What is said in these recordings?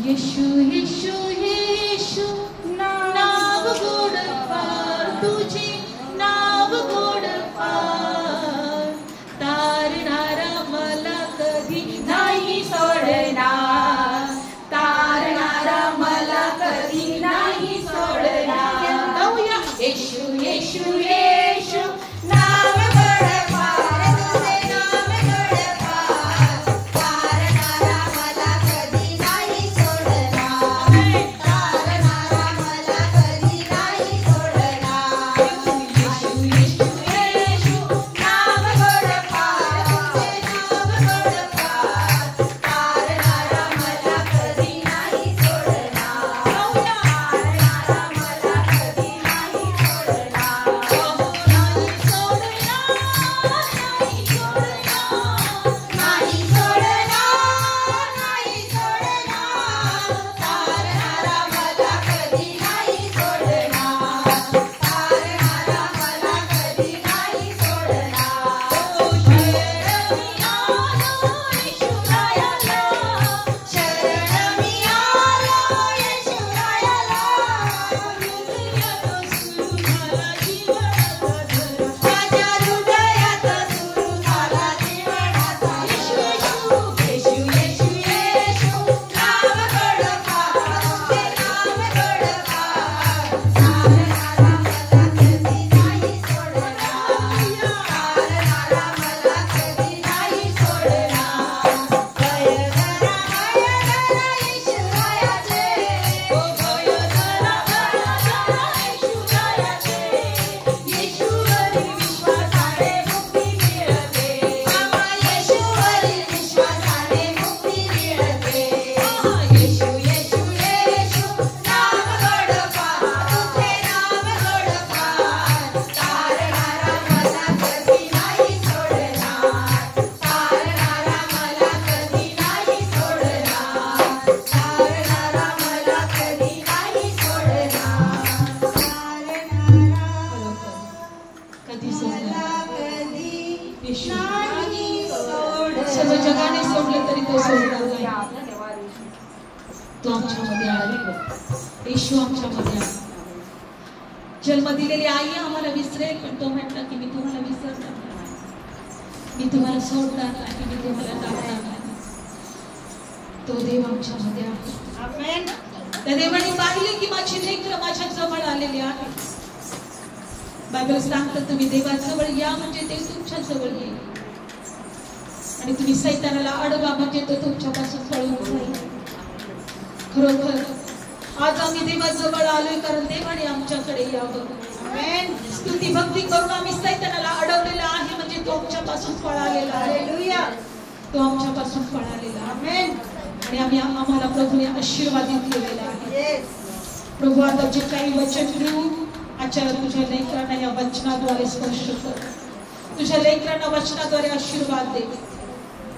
येशू येशू येशू नाव गोड फार तुझे नाव गोड फार तारणारा मला कधी नाही सोडणार तारणारा मला कधी नाही सोडणार येशू येशू येशू नाव गोड फार तुझे नाव गोड फार तारणारा मला कधी नाही सोडणार तारणारा मला कधी नाही सोडणार येशू येशू येशू नाव गोड फार तुझे नाव गोड फार तारणारा मला कधी नाही सोडणार तारणारा मला कधी नाही सोडणार नाही सोडणार नाही सोडणार तारणारा मला कधी नाही सोडणार तारणारा मला कधी नाही सोडणार शरण मी आलो येशूरायाला माझ्या हृदयात सुरू झाला जीवनाचा येशू येशू येशू येशू नाव गोड फार तुझे नाव गोड फार तारणारा मला कधी नाही सोडणार तारणारा मला कधी नाही सोडणार भय जरा येशूरायाचे ओ भय जरा येशूरायाचे येशूवरी विश्वासाने मुक्ती मिळते आम्हा येशूवरी विश्वासाने मुक्ती मिळते येशू येशू येशू नाव गोड फार तुझे नाव गोड फार तारणारा मला कधी नाही सोडणार तारणारा मला कधी नाही सोडणार तारणारा मला कधी नाही सोडणार कधी सोडणार येशू सर्व जगाने सोडले तरी तो सोडणार नाही तो आमच्यामध्ये आला येशू आमच्यामध्ये आला जन्म दिलेली आई आम्हाला विसरेल पण तो म्हटला की मी तुम्हाला विसरणार नाही मी तुम्हाला सोडणार नाही मी तुम्हाला टाकणार नाही तो देव आमच्यामध्ये आहे त्या देवाने पाहिले की माझी लेकरं माझ्या जवळ आलेली आहेत बायबल सांगतं तुम्ही देवाजवळ या म्हणजे देव तुमच्या जवळ येईल आणि तुम्ही सैतानाला अडवा म्हणजे तो तुमच्यापासून पळून जाईल खरोखर आज आम्ही देवाजवळ आलोय कारण देवाने आमच्याकडे यावं स्तुती भक्ती करून आम्ही सैतानाला अडवलेला आहे म्हणजे तो आमच्यापासून पळालेला आहे तो आमच्यापासून पळालेला आहे आणि आम्हाला प्रभूने आशीर्वादित केलेला आहे प्रभू आता जे काही वचन घेऊ आचार्य तुझ्या लेकरांना या वचनाद्वारे स्पर्श कर तुझ्या लेकरांना वचनाद्वारे आशीर्वाद दे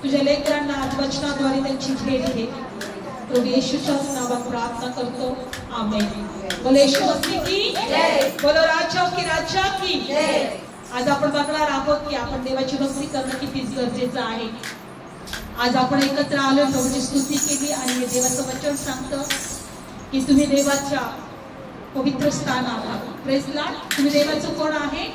तुझ्या लेकरांना आज वचनाद्वारे त्यांची भेट घे प्रभू येशूच्याच नावात प्रार्थना करतो आमेन बोलो येशू मसीह की जय बोलो राजा की जय आज आपण बघणार आहोत की आपण देवाची भक्ती करणं किती गरजेचं आहे आज आपण एकत्र आलो प्रभूची स्तुती केली आणि हे देवाचं वचन सांगतं की तुम्ही देवाच्या पवित्र स्थान आहात प्रेज लॉर्ड तुम्ही देवाचं कोण आहे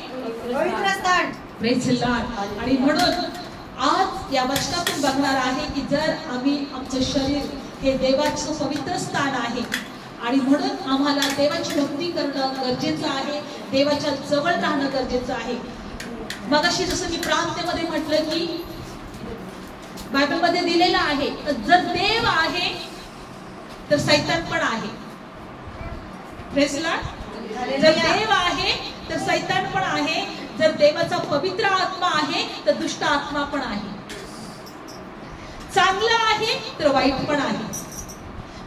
पवित्र स्थान प्रेज लॉर्ड आणि म्हणून आज या वचनातून बघणार आहे की जर आम्ही आमचं शरीर हे देवाचं पवित्र स्थान आहे आणि म्हणून आम्हाला देवाची भक्ती करणं गरजेचं आहे देवाच्या जवळ राहणं गरजेचं आहे मगाशी जसं मी प्रार्थनेमध्ये म्हटलं की बायबलमध्ये दिलेलं आहे जर देव आहे तर सैतान पण आहे प्रेज लॉर्ड जर देव आहे तर सैतान पण आहे जर देवाचा पवित्र आत्मा आहे तर दुष्ट आत्मा पण आहे चांगलं आहे तर वाईट पण आहे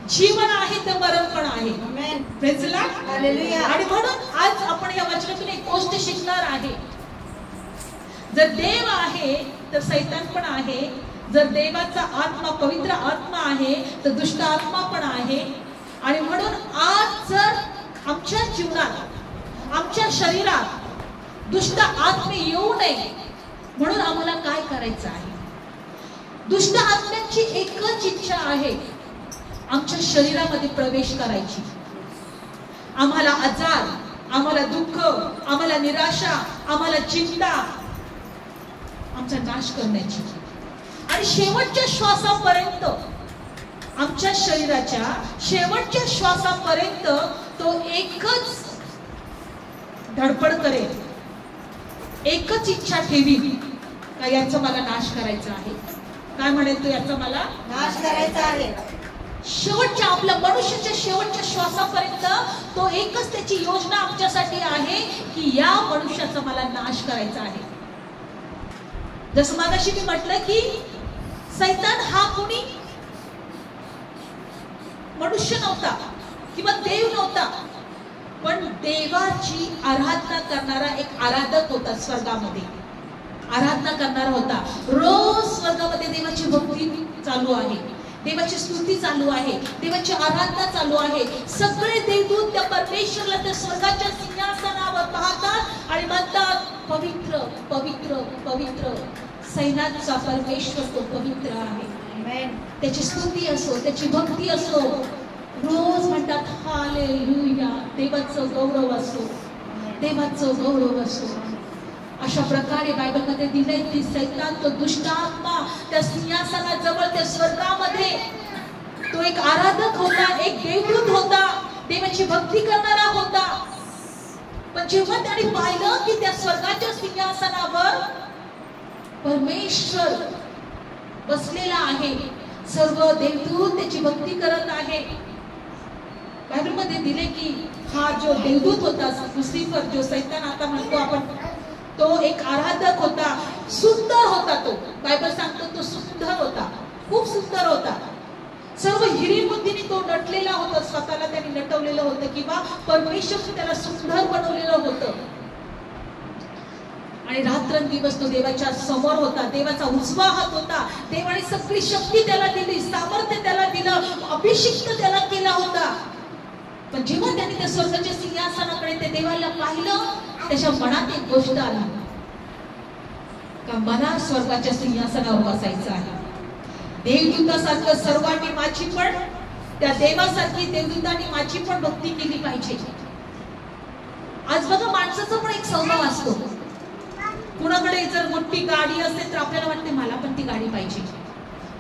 जीवन आहे तर मरण पण आहे प्रेज लॉर्ड हालेलुया आणि म्हणून आज आपण या वचनातून एक गोष्ट शिकणार आहे जर देव आहे तर सैतान पण आहे जर देवाचा आत्मा पवित्र आत्मा आहे तर दुष्ट आत्मा पण आहे आणि म्हणून आज जर आमच्या जीवनात आमच्या शरीरात दुष्ट आत्मे येऊ नये म्हणून आम्हाला काय करायचं आहे दुष्ट आत्म्यांची एकच इच्छा आहे आमच्या शरीरामध्ये प्रवेश करायची, आम्हाला आजार, आम्हाला दुःख, आम्हाला निराशा, आम्हाला चिंता, आमचा नाश करण्याची, आणि शेवटच्या श्वासापर्यंत, आमच्या शरीराच्या शेवटच्या श्वासापर्यंत तो एकच धडपड करेल, एकच इच्छा ठेवी का याचा मला नाश करायचा आहे. काय म्हणेल तो? याचा मला नाश करायचा आहे. शेवटच्या, आपल्या मनुष्याच्या शेवटच्या श्वासापर्यंत तो एकच त्याची योजना आमच्यासाठी आहे की या मनुष्याचा मला नाश करायचा आहे. जसं मागाशी मी म्हटलं की सैतान हा कोणी मनुष्य नव्हता किंवा देव नव्हता, पण देवाची आराधना करणारा एक आराधक होता. स्वर्गामध्ये आराधना करणारा होता. रोज स्वर्गामध्ये देवाची भक्ती चालू आहे, देवाची स्तुती चालू आहे, देवाची आराधना चालू आहे. सगळे देवदूत त्या परमेश्वराला त्या स्वर्गाच्या सिंहासनावर पाहतात आणि म्हणतात, पवित्र पवित्र पवित्र, सैन्याचा परमेश्वर तो पवित्र आहे. त्याची स्तुती असो, त्याची भक्ती असो, रोज म्हणतात हालेलुया, देवाचं गौरव असो, देवाचं गौरव असो. अशा प्रकारे बायबलमध्ये दिलंय की सैतान, तो दुष्ट आत्मा, त्या सिंहासनाजवळ त्या स्वर्गामध्ये तो एक आराधक होता, एक देवदूत होता, देवाची भक्ती करणारा होता. पण जेव्हा त्याने पाहिलं की त्या स्वर्गाच्या सिंहासनावर परमेश्वर बसलेला आहे, सर्व देवदूत त्याची भक्ती करत आहे. बायबलमध्ये दिले की हा जो देवदूत होता, लुसिफर, जो सैतान आता म्हणतो आपण, तो एक आराधक होता, सुंदर होता. तो बायबल सांगतो तो सुंदर होता, खूप सुंदर होता. सर्व हिरीबुद्धीने तो नटलेला होता, स्वतःला त्याने नटवलेलं होतं किंवा परमेश्वरने त्याला सुंदर बनवलेलं होतं. आणि रात्रंदिवस तो देवाच्या समोर होता, देवाचा उजवा हात होता. देवाने सगळी शक्ती त्याला दिली, सामर्थ्य त्याला दिलं, अभिषिक्त त्याला केला होता. पण जेव्हा त्याने त्या स्वर्गाच्या सिंहासनाकडे त्या देवाला पाहिलं, त्याच्या मनात एक गोष्ट आली का मला स्वर्गाच्या सिंहासनावर बसायचं आहे. देवदूतासारखं सर्वांनी माझी पण, त्या देवासारखी देवदूतांनी माझी पण भक्ती केली पाहिजे. आज बघा, माणसाचा पण एक स्वभाव असतो. कुणाकडे जर मोठी गाडी असेल तर आपल्याला वाटते मला पण ती गाडी पाहिजे.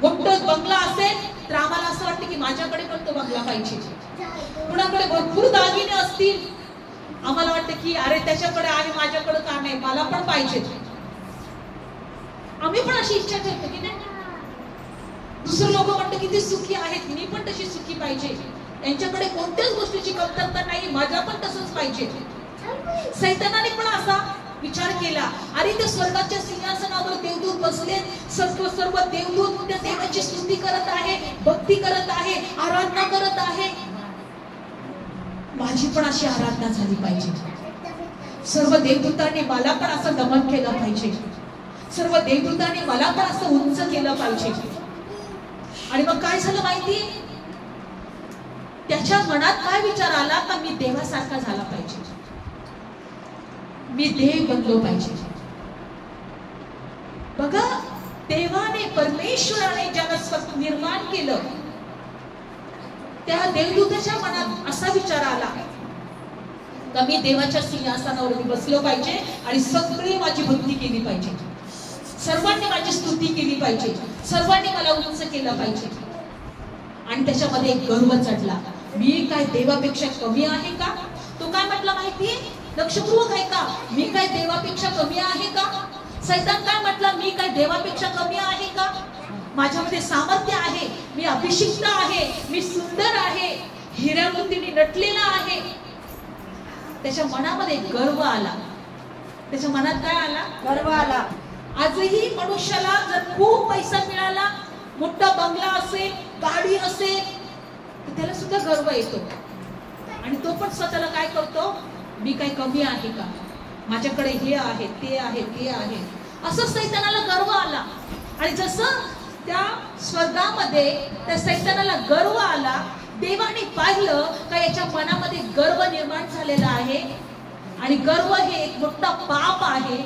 मोठा बंगला असेल तर आम्हाला असं वाटतं की माझ्याकडे पण तो बंगला पाहिजे. कुणाकडे भरपूर दागिने असतील, आम्हाला वाटतं की अरे त्याच्याकडे आहे, माझ्याकडे का नाही, मला पण पाहिजे. आम्ही पण अशी इच्छा ठेवतो की नाही. दुसरे लोक म्हणतात की ते सुखी आहेत, मी पण तशी सुखी पाहिजे, त्यांच्याकडे कोणत्याच गोष्टीची कमतरता नाही, माझा पण तसंच पाहिजे. सैतानाने पण असा विचार केला, अरे त्या स्वर्गाच्या सिंहासनावर देवदूत बसले, सर्व देवदूत त्या देवाची स्तुती करत आहे, भक्ती करत आहे, आराधना करत आहे, माझी पण अशी आराधना झाली पाहिजे. सर्व देवदूतांनी मला पण असं नमन केलं पाहिजे, सर्व देवदूतांनी मला पण असं उंच केलं पाहिजे. आणि मग काय झालं माहिती, त्याच्या मनात काय विचार आला का मी देवासारखा झाला पाहिजे, मी देव बनलो पाहिजे. बघा, देवाने, परमेश्वराने जगत निर्माण केलं, त्या देवदूताच्या मनात असा विचार आला का मी देवाच्या सिंहासनावर बसलो पाहिजे आणि सगळी माझी भक्ती केली पाहिजे, सर्वांनी माझी स्तुती केली पाहिजे, सर्वांनी मला उंच केलं पाहिजे. आणि त्याच्यामध्ये एक गर्व चढला, मी काय देवापेक्षा कमी आहे का. तो काय म्हटला माहितीये, लक्षपूर्वक आहे का, मी काय देवापेक्षा कमी आहे का. सैतान काय म्हटला, मी काय देवापेक्षा कमी आहे का, माझ्यामध्ये सामर्थ्य आहे, मी अभिषिक्त आहे, मी सुंदर आहे, हिऱ्यामोतीने नटलेला आहे. त्याच्या मनामध्ये गर्व आला. त्याच्या मनात काय आला, गर्व आला. आजही मनुष्याला जर खूप पैसा मिळाला, मोठा बंगला असेल, गाडी असेल, तर त्याला सुद्धा गर्व येतो आणि तो पण स्वतःला काय करतो, मी काय कमी आहे का, माझ्याकडे हे आहे, ते आहे, ते आहे, असं सैतानाला गर्व आला. आणि जसं त्या स्वर्गामध्ये त्या सैतानाला गर्व आला, देवाने पाहिलं का याच्या मनामध्ये गर्व निर्माण झालेला आहे आणि गर्व हे एक मोठा पाप आहे.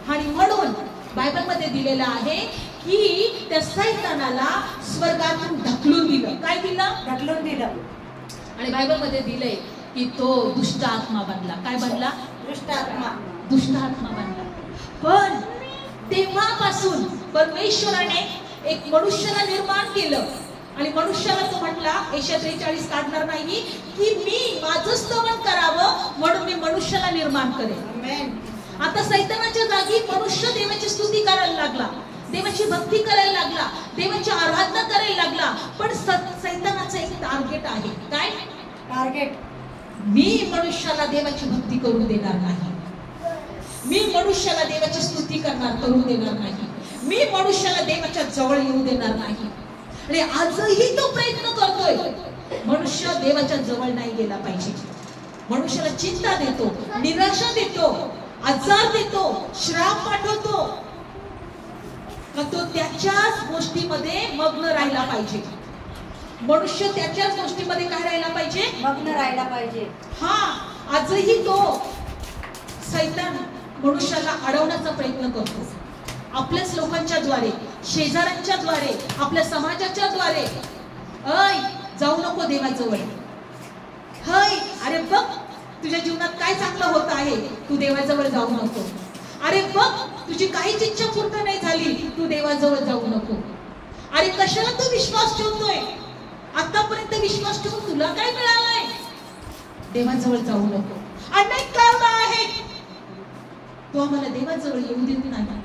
आणि म्हणून बायबलमध्ये दिलेलं आहे की त्या सैतानाला स्वर्गातून ढकलून दिलं. काय दिलं, दिलं. आणि बायबलमध्ये दिलंय की तो दुष्ट आत्मा बनला. काय बनला? दुष्ट आत्मा. दुष्ट आत्मा बनला. पण तेव्हापासून परमेश्वराने एक मनुष्याला निर्माण केलं आणि मनुष्याला तो म्हटला 143 काढणार नाही की मी माझं स्तवन करावं म्हणून मी मनुष्याला निर्माण करेन. आमेन. आता सैतानाच्या जागी मनुष्य देवाची स्तुती करायला लागला, देवाची भक्ती करायला लागला, देवाची आराधना करायला लागला. पण सैतानाचं एक टार्गेट आहे. काय टार्गेट? मी मनुष्याला देवाची भक्ती करू देणार नाही, मी मनुष्याला देवाची स्तुती करू देणार नाही, मी मनुष्याला देवाच्या जवळ येऊ देणार नाही. आणि आजही तो प्रयत्न करतोय. मनुष्य देवाच्या जवळ नाही गेला पाहिजे. मनुष्याला चिंता देतो, निराशा देतो, आजार देतो, श्राप पाठवतो. तो त्याच्याच गोष्टीमध्ये मग्न राहिला पाहिजे. मनुष्य त्याच्याच गोष्टीमध्ये काय राहिला पाहिजे? मग्न राहिला पाहिजे. हा, आजही तो सैतान मनुष्याला अडवण्याचा प्रयत्न करतो. आपल्याच लोकांच्या द्वारे, शेजाऱ्यांच्या द्वारे, आपल्या समाजाच्या द्वारे. ऐ, जाऊ नको देवाजवळ. हय, अरे बघ तुझ्या जीवनात काय चांगलं होत आहे, तू देवाजवळ जाऊ नको. अरे बघ तुझी काहीच इच्छा पूर्ण नाही झाली, तू देवाजवळ जाऊ नको. अरे कशाला तू विश्वास ठेवतोय? आतापर्यंत विश्वास ठेवून तुला काय मिळालंय? देवाजवळ जाऊ नको. अनेक कारण आहेत. तो आम्हाला देवाजवळ येऊ देत नाही.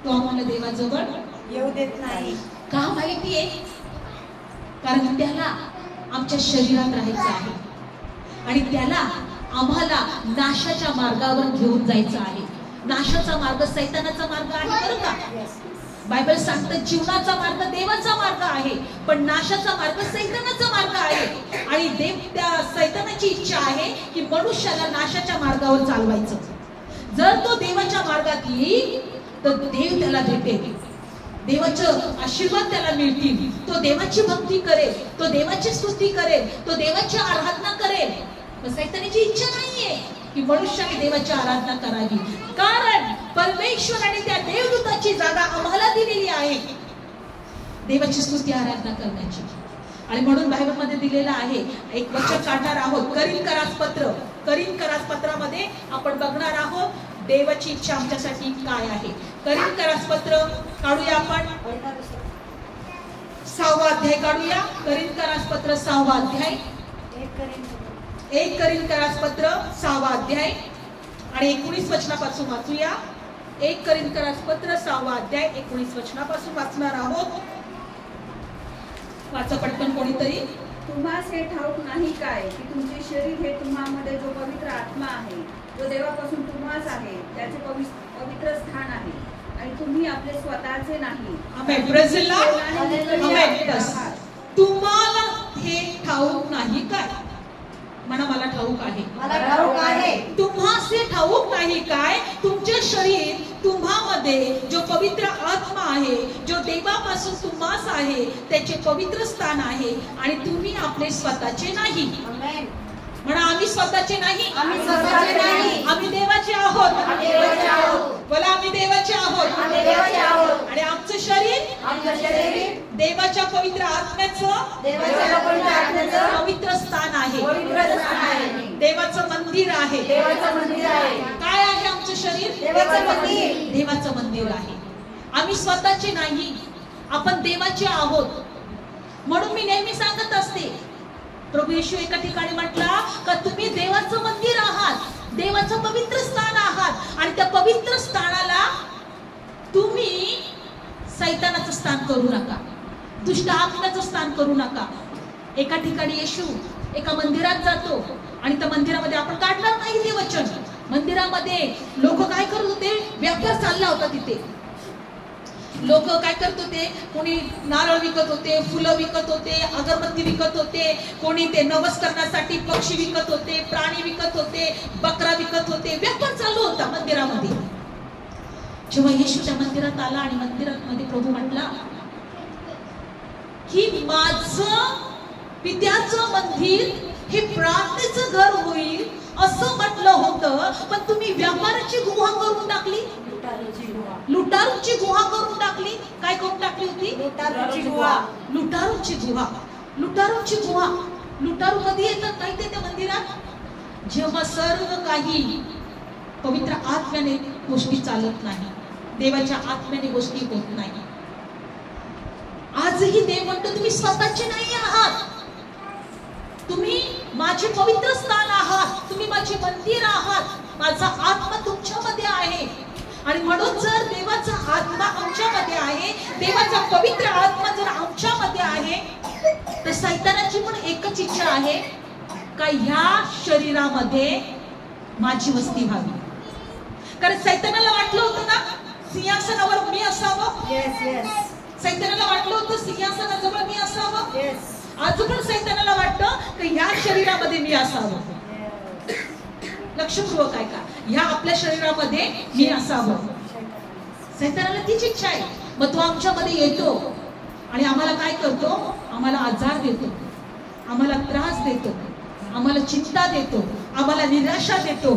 तो आम्हाला देवाजवळ येऊ देत नाही. का माहितीये? कारण त्याला आमच्या शरीरात राहायचं आहे आणि त्याला आम्हाला नाशाच्या मार्गावर घेऊन जायचं आहे. नाशाचा मार्ग सैतानाचा मार्ग आहे बरं का? बायबल सांगतं जीवनाचा मार्ग देवाचा मार्ग आहे, पण नाशाचा मार्ग सैतानाचा मार्ग आहे. आणि त्या सैतानाची इच्छा आहे की मनुष्याला नाशाच्या मार्गावर चालवायचं. जर तो देवाच्या मार्गात येईल तर देव त्याला भेटेल, देवाचं आशीर्वाद त्याला मिळतील. तो देवाची भक्ती करेल, तो देवाची स्तुती करेल, तो देवाची आराधना करेल. सैतानाची इच्छा नाहीये की मनुष्याने देवाची आराधना करावी, कारण परमेश्वराने त्या देवदूताची जागा आम्हाला दिलेली आहे देवाची स्तुती आराधना करण्याची. आणि म्हणून बायबलमध्ये दिलेलं आहे, एक वचन काढणार आहोत. करीन पत्रामध्ये आपण बघणार आहोत देवाची इच्छा आमच्यासाठी काय आहे. करीन पत्र काढूया आपण. 6वा अध्याय काढूया. करीन पत्र 6वा अध्याय. 1 करीन पत्र 6वा अध्याय आणि 19 वचनापासून वाचूया. 1 करीन पत्र 6वा अध्याय 19 वचनापासून वाचणार आहोत. वाचा पटकन कोणीतरी. तुम्हास हे ठाऊक नाही काय की तुमचे शरीर हे तुम्हामध्ये जो पवित्र आत्मा आहे, जो देवापासून तुम्हास आहे, त्याचे पवित्र स्थान आहे आणि तुम्ही आपले स्वतःचे नाही. Amen. Praise the Lord. Amen. तुम्हाला हे ठाऊक नाही काय? म्हणा मला ठाऊक आहे. मला ठाऊक आहे. तुम्हास हे ठाऊक नाही काय तुमचे शरीर तुम्हामध्ये जो पवित्र आत्मा आहे, जो देवापासून तुम्हास आहे, त्याचे पवित्र स्थान आहे आणि तुम्ही आपले स्वतःचे नाही. आमेन. म्हणा आम्ही स्वतःचे नाही. आम्ही स्वतःचे नाही. आम्ही देवाचे आहोत. आम्ही देवाचे आहोत. बोला आम्ही देवाचे आहोत. आम्ही देवाचे आहोत. आणि आमचं शरीर देवाच्या पवित्र आत्म्याचं पवित्र स्थान आहे. देवाचं मंदिर आहे. काय आहे आमचं शरीर? देवाचं मंदिर आहे. आम्ही स्वतःचे नाही, आपण देवाचे आहोत. म्हणून मी नेहमी सांगत असते, प्रभू येशू एका ठिकाणी म्हटला का तुम्ही देवाचं मंदिर आहात, देवाचं पवित्र स्थान आहात आणि त्या पवित्र स्थानाला तुम्ही सैतानाचं स्थान करू नका, दुष्ट आत्म्याचं स्थान करू नका. एका ठिकाणी येशू एका मंदिरात जातो आणि त्या मंदिरामध्ये आपण काढणार नाही ते वचन. मंदिरामध्ये लोक काय करत होते? व्यापार चालला होता तिथे. लोक काय करत होते? कोणी नारळ विकत होते, फुलं विकत होते, अगरबत्ती विकत होते, कोणी ते नवस करण्यासाठी पक्षी विकत होते, प्राणी विकत होते, बकरा विकत होते. व्यापार चालू होता मंदिरामध्ये. जेव्हा येशू त्या मंदिरात आला आणि मंदिरात मध्ये प्रभू म्हटला की माझं पित्याचं मंदिर हे प्रार्थनेचं घर होईल असं म्हटलं होतं, पण तुम्ही व्यापाराची गुहा करून टाकली, लुटारूची गुहा करून टाकली. काय करून टाकली होती? लुटारूची गुहा. लुटारूची गुहा. लुटारूची गुहा. लुटारू कधी येतात माहिती त्या मंदिरात? जेव्हा सर्व काही पवित्र आत्म्याने गोष्टी चालत नाही, देवाच्या आत्म्याने गोष्टी होत नाही. आजही देव म्हणतो तुम्ही स्वतःचे नाही आहात, तुम्ही माझे पवित्र स्थान आहात, तुम्ही माझे मंदिर आहात, माझा आत्मा तुमच्यामध्ये आहे. आणि म्हणून जर देवाचा आत्मा आमच्यामध्ये आहे, देवाचा पवित्र आत्मा जर आमच्यामध्ये आहे, तर सैतानाची पण एकच इच्छा आहे का ह्या शरीरामध्ये माझी वस्ती व्हावी. कारण सैतानाला वाटलं होतं ना सिंहासनावर मी असावं. Yes, yes. सैतानाला वाटलं होतं सिंहासनाजवळ मी असावं. Yes. आज पण सैतानाला वाटतं की ह्या शरीरामध्ये मी असावं. लक्षपूर्वक ऐका, ह्या आपल्या शरीरामध्ये मी असावं. सैतानाला तीच इच्छा आहे. मग तो आमच्यामध्ये येतो आणि आम्हाला काय करतो? आम्हाला आजार देतो, आम्हाला त्रास देतो, आम्हाला चिंता देतो, आम्हाला निराशा देतो,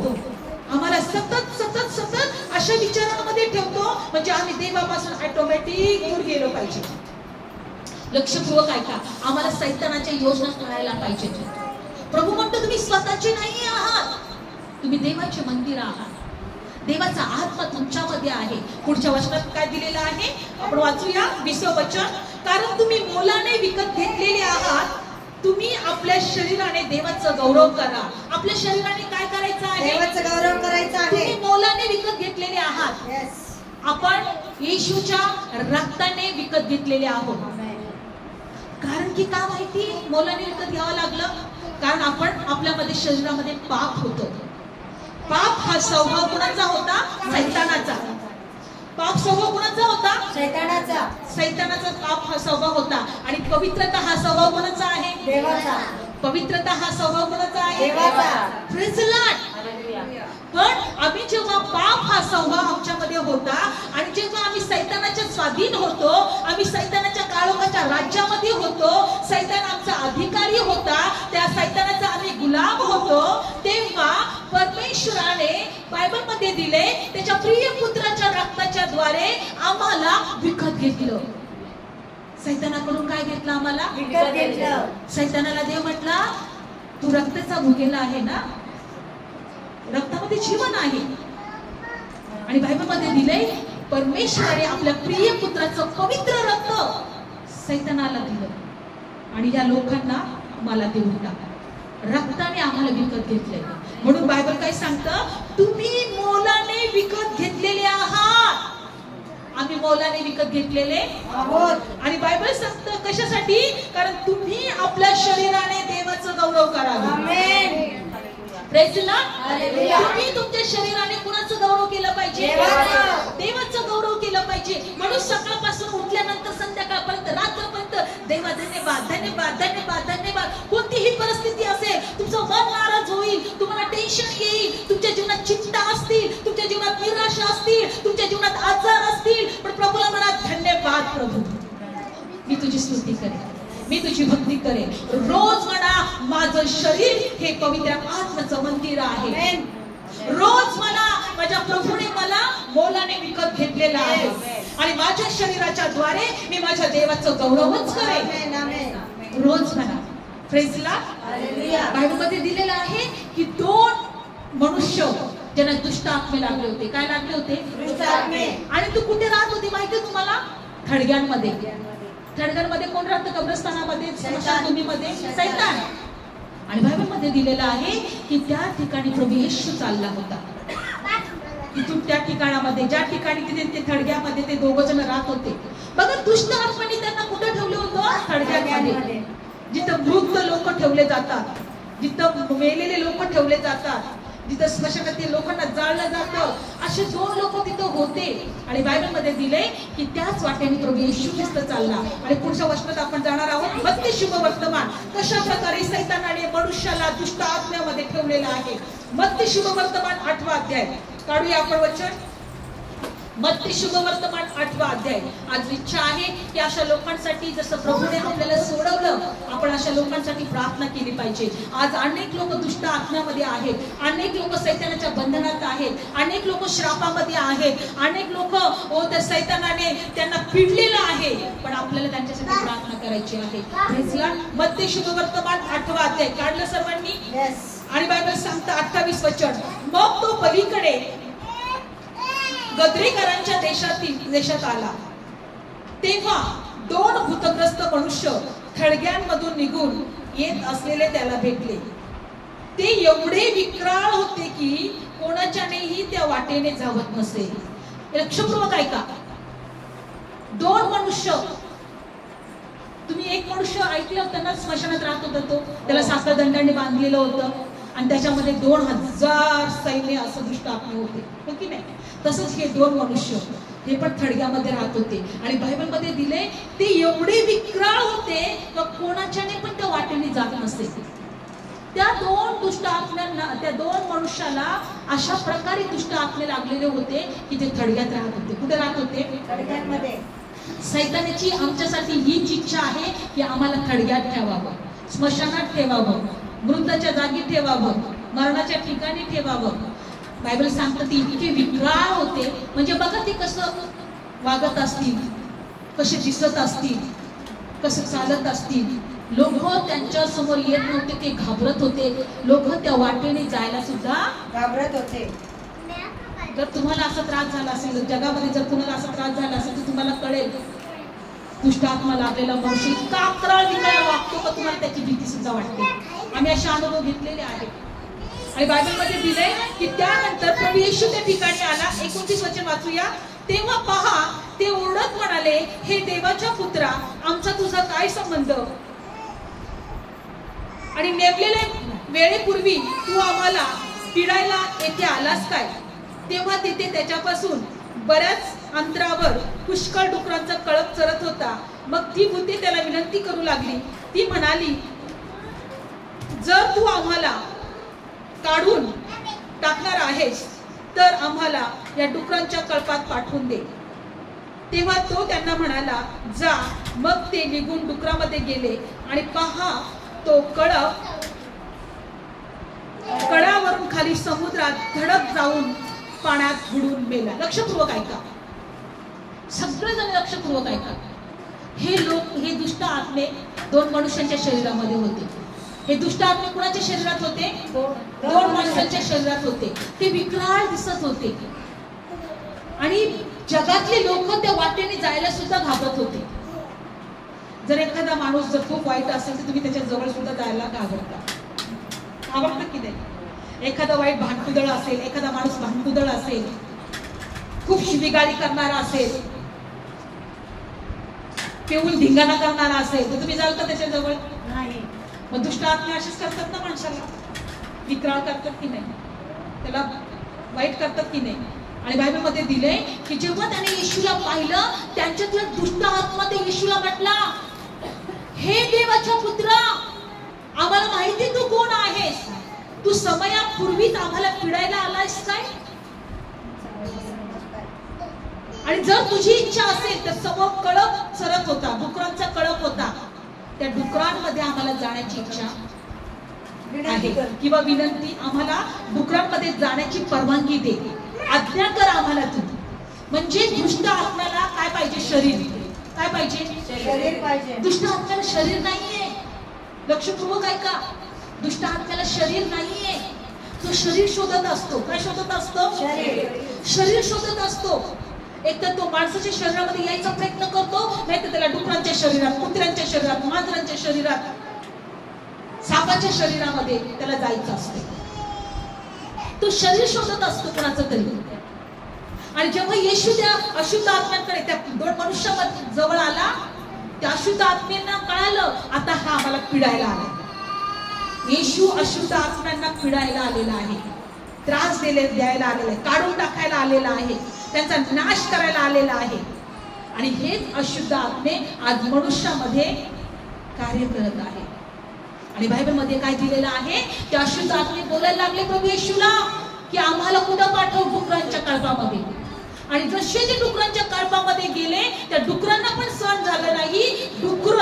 आम्हाला सतत सतत सतत अशा विचारांमध्ये ठेवतो, म्हणजे आम्ही देवापासून ऑटोमॅटिक दूर गेलो पाहिजे. लक्षपूर्वक ऐका, आम्हाला सैतानाच्या योजना कळायला पाहिजे. प्रभू म्हणतो तुम्ही स्वतःचे नाही आहात, तुम्ही देवाचे मंदिर आहात, देवाचा आत्मा तुमच्यामध्ये आहे. पुढच्या वचनात काय दिलेलं आहे आपण वाचूया. 20 वचन, कारण तुम्ही मोलाने विकत घेतलेले आहात, तुम्ही आपल्या शरीराने देवाचा गौरव करा. आपल्या शरीराने काय करायचं आहे? देवाचा गौरव करायचा आहे. तुम्ही मोलाने विकत घेतलेले आहात. Yes. आपण येशूच्या रक्ताने विकत घेतलेले आहोत. कारण की का माहिती मोलाने विकत घ्यावं लागलं? कारण आपण आपल्यामध्ये शरीरामध्ये पाप होतो. पाप हा स्वभाव कोणाचा होता? सैतानाचा. पाप स्वभाव कोणाचा होता? शैतानाचा. सैतानाचा पाप हा स्वभाव होता. आणि पवित्रता हा स्वभाव कोणाचा आहे? देवाचा. पवित्रता हा स्वभाव कोणाचा आहे? देवाचा. Praise the Lord. पण आम्ही जेव्हा पाप हा स्वभाव आमच्यामध्ये होता आणि जेव्हा आम्ही सैतानाच्या स्वाधीन होतो, आम्ही सैतानाच्या काळोखाच्या राज्यामध्ये होतो, सैतान आमचा अधिकारी होता, त्या सैतानाचा आम्ही गुलाम होतो, तेव्हा परमेश्वराने बायबलमध्ये दिले त्याच्या प्रिय पुत्राच्या रक्ताच्या द्वारे आम्हाला विकत घेतलं. सैतानाकडून काय घेतलं? आम्हाला विकत घेतलं. सैतानाला देव म्हटला तू रक्ताचा भुकेला आहे ना, रक्तामध्ये जीवन आहे. आणि बायबलमध्ये दिले परमेश्वराने आपल्या प्रिय पुत्राचं पवित्र रक्त सैतानाला दिलं आणि या लोकांना मला देऊन टाका. रक्ताने आम्हाला विकत घेतलंय. म्हणून बायबल काय सांगतं? तुम्ही मोलाने विकत घेतलेले आहात. आम्ही मोलाने विकत घेतलेले आहोत. आणि बायबल सांगतं कशासाठी? कारण तुम्ही आपल्या शरीराने देवाचं गौरव करावे. आमेन. Praise the Lord. हालेलुया. तुम्ही तुमच्या शरीराने कुणाचं गौरव केलं पाहिजे? देवाचं. देवाचं गौरव केलं पाहिजे. म्हणून सकाळपासून उठल्यानंतर संध्याकाळपर्यंत रात्रपर्यंत देवा धन्यवाद धन्यवाद धन्यवाद धन्यवाद. कोणतीही परिस्थिती असेल, तुमचं मन नाराज होईल, तुम्हाला टेन्शन येईल, तुमच्या जीवनात चिंता असतील, तुमच्या जीवनात निराशा असतील, तुमच्या जीवनात आजार असतील, पण प्रभूला म्हणा धन्यवाद प्रभू, मी तुझी स्तुती करेन, मी तुझी भक्ती करेन. रोज म्हणा माझं शरीर हे पवित्र आत्म्याचं मंदिर आहे. रोज म्हणा माझ्या प्रभूने मला मोलाने विकत घेतलेलं आहे आणि माझ्या शरीराच्या द्वारे मी माझ्या देवाचं गौरवच करेन. आमेन. आमेन. रोज म्हणा. Praise the Lord. हालेलुया. बायबलमध्ये दिलेलं आहे की 2 मनुष्य ज्यांना दुष्ट आत्मे लागले होते. काय लागले होते? दुष्ट आत्मे. आणि तू कुठे राहत होती माहिती तुम्हाला? थडग्यांमध्ये. थडग्यांमध्ये कोण राहतं? कब्रस्तानामध्ये, स्मशानभूमीमध्ये सैतान. आणि बायबलमध्ये दिलेलं आहे की त्या ठिकाणी प्रभू येशू चालला होता. तिथून त्या ठिकाणामध्ये ज्या ठिकाणी तिथे ते थडग्यामध्ये ते 2 जण राहत होते. बघा दुष्ट आत्म्याने त्यांना कुठे ठेवलं होतं? थडग्यामध्ये. जिथं मृत लोक ठेवले जातात, जिथं मेलेले लोक ठेवले जातात, जिथं स्मशानातील लोकांना जाळलं जातं, असे 2 लोक तिथं होते. आणि बायबलमध्ये दिले की त्याच वाटेने प्रभू येशू ख्रिस्त चालला. आणि पुढच्या वचनात आपण जाणार आहोत मत्ती शुभ वर्तमान कशा प्रकारे सैतानाने मनुष्याला दुष्ट आत्म्यामध्ये ठेवलेला आहे. मत्ती शुभ वर्तमान 8वा अध्याय काढूया आपण वचन. मत्ती शुभ वर्तमान 8वा अध्याय. आज इच्छा आहे की अशा लोकांसाठी जसं प्रभूने आपल्याला सोडवलं, आपण अशा लोकांसाठी प्रार्थना केली पाहिजे. आज अनेक लोक दुष्ट आत्म्यामध्ये आहेत, अनेक लोक सैतानाच्या बंधनात आहेत, अनेक लोक श्रापामध्ये आहेत, अनेक लोक त्या सैतानाने त्यांना पिडलेलं आहे. पण आपल्याला त्यांच्यासाठी प्रार्थना करायची आहे. Praise Lord. मत्ती शुभवर्तमान 8वा अध्याय काढलं सर्वांनी. आणि बायबल सांगतं 28 वचन, मग तो पलीकडे गद्रेकरांच्या देशात आला. तेव्हा 2 भूतग्रस्त मनुष्य थडग्यांमधून निघून येत असलेले त्याला भेटले. ते एवढे विक्राळ होते की कोणाच्यानेही त्या वाटेने जावत नसे. लक्षपूर्वक ऐका. 2 मनुष्य, तुम्ही एक मनुष्य ऐकलं होतं ना, स्मशानात राहत होता तो, त्याला साखळदंडाने बांधलेलं होतं आणि त्याच्यामध्ये 2000 सैन्य असं दुष्ट आत्मे होते, हो की नाही? तसंच हे 2 मनुष्य हे पण थडग्यामध्ये राहत होते. आणि बायबल मध्ये दिले ते एवढे विक्राळ होते की कोणाच्याने पण त्या वाटेने जात नसे. त्या 2 दुष्ट आत्म्यांना, त्या 2 मनुष्याला अशा प्रकारे दुष्ट आत्मे लागलेले होते की ते थडग्यात राहत होते. कुठे राहत होते? थडग्यांमध्ये. सैतानाची आमच्यासाठी हीच इच्छा आहे की आम्हाला थडग्यात ठेवावं, स्मशानात ठेवावं, मृताच्या जागी ठेवावं, मरणाच्या ठिकाणी ठेवावं. बायबल सांगतं ती इतके विक्राळ होते, म्हणजे बघा ते कसं वागत असतील, कसे दिसत असतील, कसं चालत असतील. लोक त्यांच्या समोर येत नव्हते, ते घाबरत होते. लोक त्या वाटेने जायला सुद्धा घाबरत होते. जर तुम्हाला असा त्रास झाला असेल, जगामध्ये जर तुम्हाला असा त्रास झाला असेल तर तुम्हाला कळेल दुष्ट आत्मा लागलेला मनुष्य इतका अकराळ विक्राळ वागतो का तुम्हाला त्याची भीती सुद्धा वाटते. आम्ही असे अनुभव घेतलेले आहेत. आणि बायबलमध्ये दिले की त्यानंतर प्रभू येशू त्या ठिकाणी आला. 29 वचन वाचूया. तेव्हा पहा ते ओरडत म्हणाले, हे देवाच्या पुत्रा, आमचा तुझा काय संबंध? आणि नेमलेल्या वेळेपूर्वी तू आम्हाला पिडायला येथे आलास काय? तेव्हा तिथे त्याच्यापासून बऱ्याच अंतरावर पुष्कळ डुकरांचा कळप चरत होता. मग ती भूते त्याला विनंती करू लागली. ती म्हणाली, जर तू आम्हाला काढून टाकणार आहेस तर आम्हाला या डुकरांच्या कळपात पाठवून दे. तेव्हा तो त्यांना म्हणाला, जा. मग ते निघून डुकरामध्ये गेले आणि पहा तो कडावरून खाली समुद्रात धडक जाऊन पाण्यात बुडून मेला. लक्षपूर्वक ऐका, सगळेजण लक्षपूर्वक ऐका. हे लोक, हे दुष्ट आत्मे 2 मनुष्यांच्या शरीरामध्ये होते. हे दुष्ट आत्मे कुणाच्या शरीरात होते? 2 माणसांच्या शरीरात होते. ते विक्राळ दिसत होते आणि जगातले लोक त्या वाटेने जायला सुद्धा घाबरत होते. जर एखादा माणूस जर खूप वाईट असेल तर तुम्ही त्याच्या जवळ सुद्धा जायला घाबरता, आवडतं की नाही? एखादा वाईट भांडकुदळ असेल, एखादा माणूस भांडकुदळ असेल, खूप शिवीगाळी करणारा असेल, पिऊन धिंगाणा करणारा असेल तर तुम्ही जाल का त्याच्या जवळ? नाही. मग दुष्ट आत्मे असेच करतात ना माणसाला, विक्राळ करतात की नाही, त्याला वाईट करतात की नाही. आणि बायबल मध्ये दिले की जेव्हा त्याने येशूला पाहिलं, त्यांच्यातला दुष्ट आत्मा ते येशूला म्हटला, हे देवाच्या पुत्रा, आम्हाला माहिती तू कोण आहेस. तू समयापूर्वीच आम्हाला पिडायला आलायस काय? आणि जर तुझी इच्छा असेल तर समोर कळप सरत होता, डुकरांचा कळप होता, त्या डुकरांमध्ये आम्हाला जाण्याची इच्छा आहे किंवा विनंती, आम्हाला डुकरांमध्ये जाण्याची परवानगी दे, आज्ञा कर आम्हाला तू. म्हणजे दुष्ट आत्म्याला काय पाहिजे? शरीर. काय पाहिजे? शरीर पाहिजे. दुष्ट आत्म्याला शरीर नाहीये. लक्षपूर्वक ऐका, दुष्ट आत्म्याला शरीर नाहीये. तो शरीर शोधत असतो. काय शोधत असतो? शरीर शोधत असतो. एक तर तो माणसाच्या शरीरामध्ये यायचा प्रयत्न करतो, नाही तर त्याला डुकरांच्या शरीरात, कुत्र्यांच्या शरीरात, मांजरांच्या शरीरात, सापाच्या शरीरामध्ये त्याला जायचं असते. तो शरीर शोधत असतो कोणाचं तरी. आणि जेव्हा येशू त्या अशुद्ध आत्म्यांकडे, त्या 2 मनुष्यामध्ये जवळ आला, त्या अशुद्ध आत्म्यांना कळालं आता हा आम्हाला पिडायला आला. येशू अशुद्ध आत्म्यांना पिडायला आलेला आहे, त्रास द्यायला आलेला आहे, काढून टाकायला आलेला आहे, त्यांचा नाश करायला आलेला आहे. आणि हेच अशुद्ध आत्मे आज मनुष्यामध्ये कार्य करत आहे. आणि बायबल मध्ये काय दिलेलं आहे? त्या अशुद्ध आत्मे बोलायला लागले प्रभू येशूला की आम्हाला कुठं पाठव? डुकरांच्या कळपामध्ये. आणि जसे ते डुकरांच्या कळपामध्ये गेले, त्या डुकरांना पण सहन झालं नाही. डुकर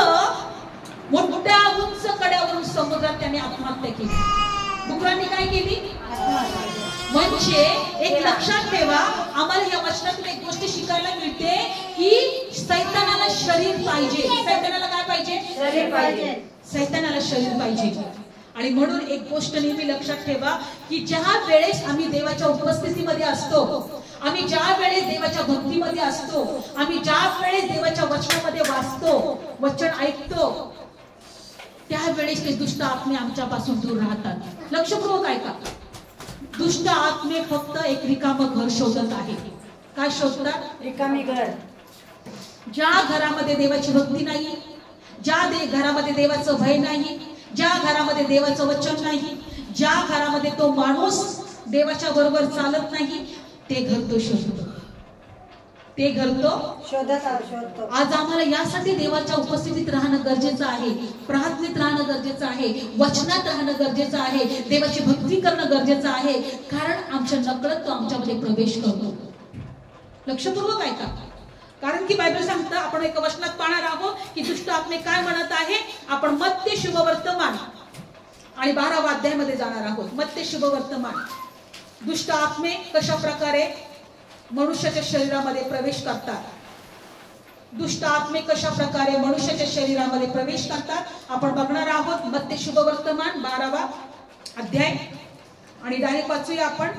मोठ्या उंच उंच कड्यावरून समुद्रात त्याने आत्महत्या केली. डुकरांनी काय केली? म्हणजे एक लक्षात ठेवा, आम्हाला या वचनातून एक गोष्ट शिकायला मिळते की सैतानाला शरीर पाहिजे. सैतानाला काय पाहिजे? शरीर पाहिजे. सैतानाला शरीर पाहिजे. आणि म्हणून एक गोष्ट नेहमी लक्षात ठेवा की ज्या वेळेस आम्ही देवाच्या उपस्थितीमध्ये असतो, आम्ही ज्या वेळेस देवाच्या भक्तीमध्ये असतो, आम्ही ज्या वेळेस देवाच्या वचनामध्ये वाचतो, वचन ऐकतो, त्यावेळेस ते दुष्ट आत्मे आमच्यापासून दूर राहतात. लक्षपूर्वक ऐका. दुष्ट आत्मे फक्त एक रिकामं घर शोधत आहे. काय शोधतात? रिकामी घर. ज्या घरामध्ये देवाची भक्ती नाही, ज्या घरामध्ये देवाचं भय नाही, ज्या घरामध्ये देवाचं वचन नाही, ज्या घरामध्ये तो माणूस देवाच्या बरोबर चालत नाही, ते घर तो शोधतो. ते घर तो शोधतो. आज आम्हाला यासाठी देवाच्या उपस्थितीत राहणं गरजेचं आहे, प्रार्थनेत राहणं गरजेचं आहे, वचनात राहणं गरजेचं आहे, देवाची भक्ती करणं गरजेचं आहे, कारण आमच्या नकळत तो आमच्यामध्ये प्रवेश करतो. लक्षपूर्वक ऐका. कारण की बायबल सांगतं, आपण एका वचनात पाहणार आहोत की दुष्ट आत्मे काय म्हणत आहे. आपण मत्ते शुभवर्तमान आणि 12व्या अध्यायामध्ये जाणार आहोत. मत्ते शुभवर्तमान. दुष्ट आत्मे कशा प्रकारे मनुष्याच्या शरीरामध्ये प्रवेश करतात. दुष्ट आत्मे कशा प्रकारे मनुष्याच्या शरीरामध्ये प्रवेश करतात आपण बघणार आहोत. मत्ते शुभवर्तमान 12वा अध्याय आणि डायरेक्ट वाचूया आपण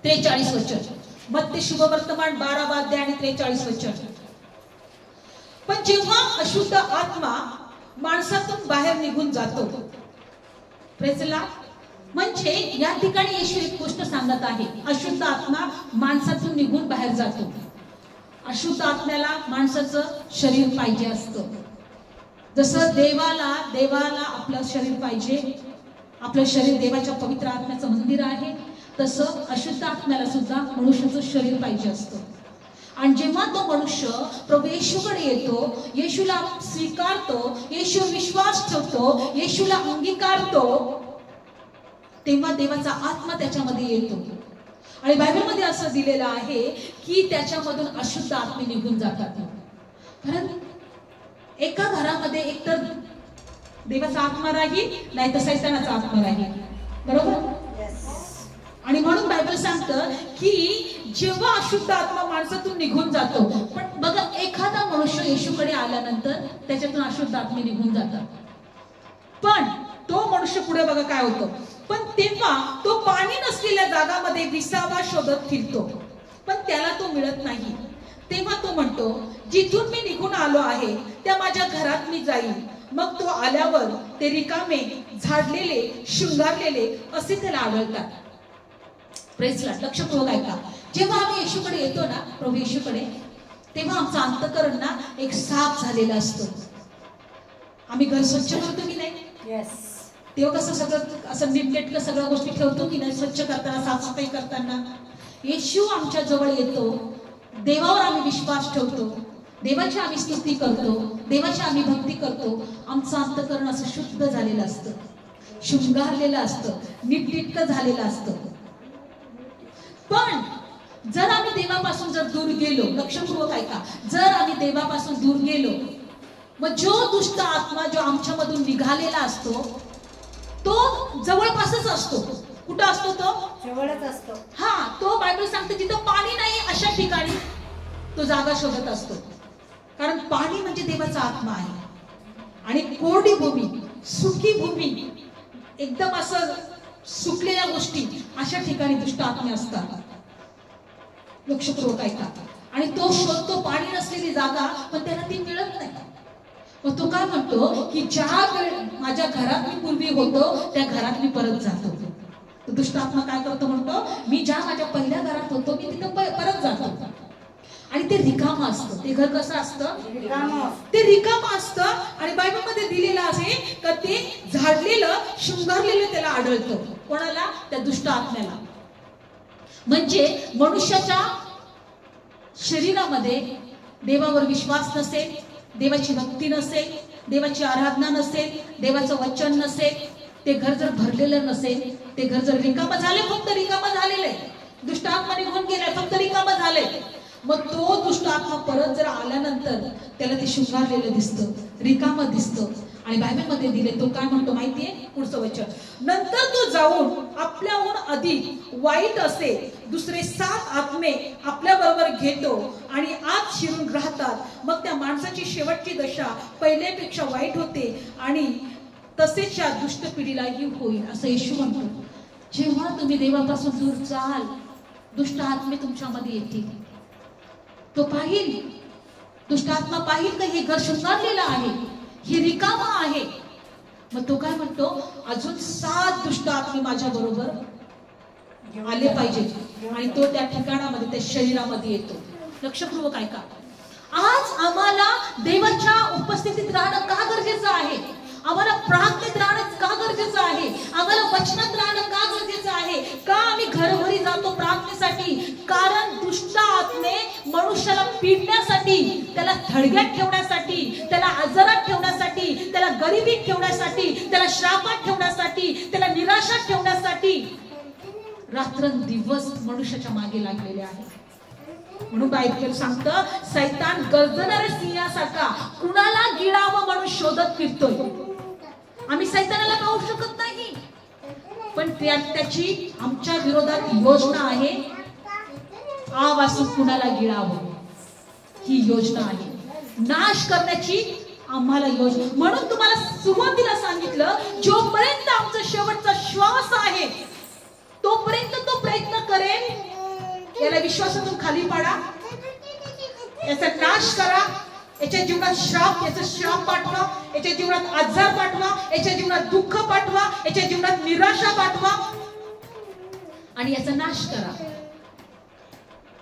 43 वचन. मत्ते शुभवर्तमान 12वा अध्याय आणि 43 वचन. पण जेव्हा अशुद्ध आत्मा माणसातून बाहेर निघून जातो, प्रेज द लॉर्ड, म्हणजे या ठिकाणी येशू एक गोष्ट सांगत आहे. अशुद्ध आत्मा माणसातून निघून बाहेर जातो. अशुद्ध आत्म्याला माणसाचं शरीर पाहिजे असतं. जसं देवाला आपलं शरीर पाहिजे, आपलं शरीर देवाच्या पवित्र आत्म्याचं मंदिर आहे, तसं अशुद्ध आत्म्याला सुद्धा मनुष्याचं शरीर पाहिजे असतं. आणि जेव्हा तो मनुष्य प्रभू येशूकडे येतो, येशूला स्वीकारतो, येशूवर विश्वास ठेवतो, येशूला अंगीकारतो, तेव्हा देवाचा आत्मा त्याच्यामध्ये येतो. आणि बायबलमध्ये असं दिलेलं आहे की त्याच्यामधून अशुद्ध आत्मे निघून जातात. कारण एका घरामध्ये एकतर देवाचा आत्मा राहील, नाही तर सैतानाचा आत्मा राहील. बरोबर? आणि म्हणून बायबल सांगतं की जेव्हा अशुद्ध आत्मा माणसातून निघून जातो, पण बघा एखादा मनुष्य येशूकडे आल्यानंतर त्याच्यातून अशुद्ध आत्मे निघून जातात, पण तो मनुष्य पुढे बघा काय होतं. पण तेव्हा तो पाणी नसलेल्या जागामध्ये विसावा शोधत फिरतो, पण त्याला तो मिळत नाही. तेव्हा तो म्हणतो, जिथून मी निघून आलो आहे त्या माझ्या घरात मी जाईन. मग तो आल्यावर ते रिकामे, झाडलेले, शृंगारलेले असे त्याला आढळतात. Praise Lord. लक्षपूर्वक ऐका. जेव्हा आम्ही येशूकडे येतो ना, प्रभू येशूकडे, तेव्हा आमचं अंतःकरण ना एक साफ झालेलं असतं. आम्ही घर स्वच्छ करतो की नाही? तेव्हा कसं सगळं असं नीटनेटकं सगळ्या गोष्टी ठेवतो की नाही? स्वच्छ करताना, साफसफाई करताना येशू आमच्या जवळ येतो, देवावर आम्ही विश्वास ठेवतो, देवाची आम्ही स्तुती करतो, देवाची आम्ही भक्ती करतो. आमचं अंतःकरण असं शुद्ध झालेलं असतं, शृंगारलेलं असतं, नीटनेटकं झालेलं असतं. पण जर आम्ही देवापासून जर दूर गेलो, लक्षपूर्वक ऐका, जर आम्ही देवापासून दूर गेलो, मग जो दुष्ट आत्मा जो आमच्यामधून निघालेला असतो तो जवळपासच असतो. कुठं असतो? तो जवळच असतो. हा, तो बायबल सांगते जिथं पाणी नाही अशा ठिकाणी तो जागा शोधत असतो. कारण पाणी म्हणजे देवाचा आत्मा आहे. आणि कोरडी भूमी, सुकी भूमी, एकदम असं सुकलेल्या गोष्टी, अशा ठिकाणी दुष्ट आत्मे असतात. लक्षपूर्वक ऐका. आणि तो शोधतो पाणी नसलेली जागा, पण त्याला ती मिळत नाही. मग तो काय म्हणतो की ज्या वेळ माझ्या घरात मी पूर्वी होतो त्या घरात मी परत जातो. तो दुष्ट आत्मा काय करतो? म्हणतो मी ज्या माझ्या पहिल्या घरात होतो मी तिथं परत जातो. आणि ते रिकामं असतं. ते घर कसं असतं? ते रिकामं असतं. आणि बायबलमध्ये दिलेलं आहे का ते झाडलेलं, शृंगारलेलं त्याला आढळतं. कोणाला? त्या दुष्ट आत्म्याला. म्हणजे मनुष्याच्या शरीरामध्ये देवावर विश्वास नसेल, देवाची भक्ती नसेल, देवाची आराधना नसेल, देवाचं वचन नसेल, ते घर जर भरलेलं नसेल, ते घर जर रिकामं झाले, फक्त रिकामं झालेलं आहे, दुष्ट आत्मा निघून गेलाय, फक्त रिकामं झालंय, मग तो दुष्ट आत्मा परत जर आल्यानंतर त्याला ते शृंगारलेलं दिसतं, रिकामं दिसतं. आणि बायबलमध्ये दिले. तो काय म्हणतो माहितीये? पुढचं वचन, नंतर तो जाऊन आपल्याहून अधिक वाईट असे दुसरे 7 आत्मे आपल्या बरोबर घेतो आणि आत शिरून राहतात. मग त्या माणसाची शेवटची दशा पहिल्यापेक्षा वाईट होते आणि तसेच या दुष्ट पिढीलाही होईल, असं येशू म्हणतो. जेव्हा तुम्ही देवापासून दूर जाल, दुष्ट आत्मे तुमच्यामध्ये येतील. तो पाहिल, दुष्ट आत्मा पाहिल का हे घर शृंगारलेलं आहे, हे रिकामा आहे. मग तो काय म्हणतो? अजून 7 दुष्ट आत्मे माझ्या बरोबर आले पाहिजे. आणि तो त्या ठिकाणामध्ये, त्या शरीरामध्ये येतो. लक्षपूर्वक ऐका. आज आम्हाला देवाच्या उपस्थितीत राहणं का गरजेचं आहे? आम्हाला प्रार्थनेत राहणं का गरजेचं आहे? आम्हाला वचनात राहणं का गरजेचं आहे? का आम्ही घरोघरी जातो प्रार्थनेसाठी? कारण दुष्ट आत्मे मनुष्याला पिडण्यासाठी, त्याला थडग्यात ठेवण्यासाठी, त्याला आजारात ठेवण्यासाठी, त्याला गरिबीत ठेवण्यासाठी, त्याला श्रापात ठेवण्यासाठी, त्याला निराशात ठेवण्यासाठी रात्रंदिवस मनुष्याच्या मागे लागलेले आहे. म्हणून बायबल सांगतं, सैतान गर्जणाऱ्या सिंहासारखा कुणाला गिळावं म्हणून शोधत फिरतोय. आम्ही सैतानाला पाहू शकत नाही, पण त्याची आमच्या विरोधात योजना आहे. आवासून कुणाला गिळावं ही योजना आहे, नाश करण्याची आम्हाला योजना. म्हणून तुम्हाला सुरुवातीला सांगितलं, जोपर्यंत आमचा शेवटचा श्वास आहे तोपर्यंत तो प्रयत्न करेल. याला विश्वासातून खाली पाडा, याचा नाश करा. याच्या जीवनात श्राप, याचा श्राप पाठवा. याच्या जीवनात आजार पाठवा, याच्या जीवनात दुःख पाठवा, याच्या जीवनात निराशा पाठवा आणि याचा नाश करा.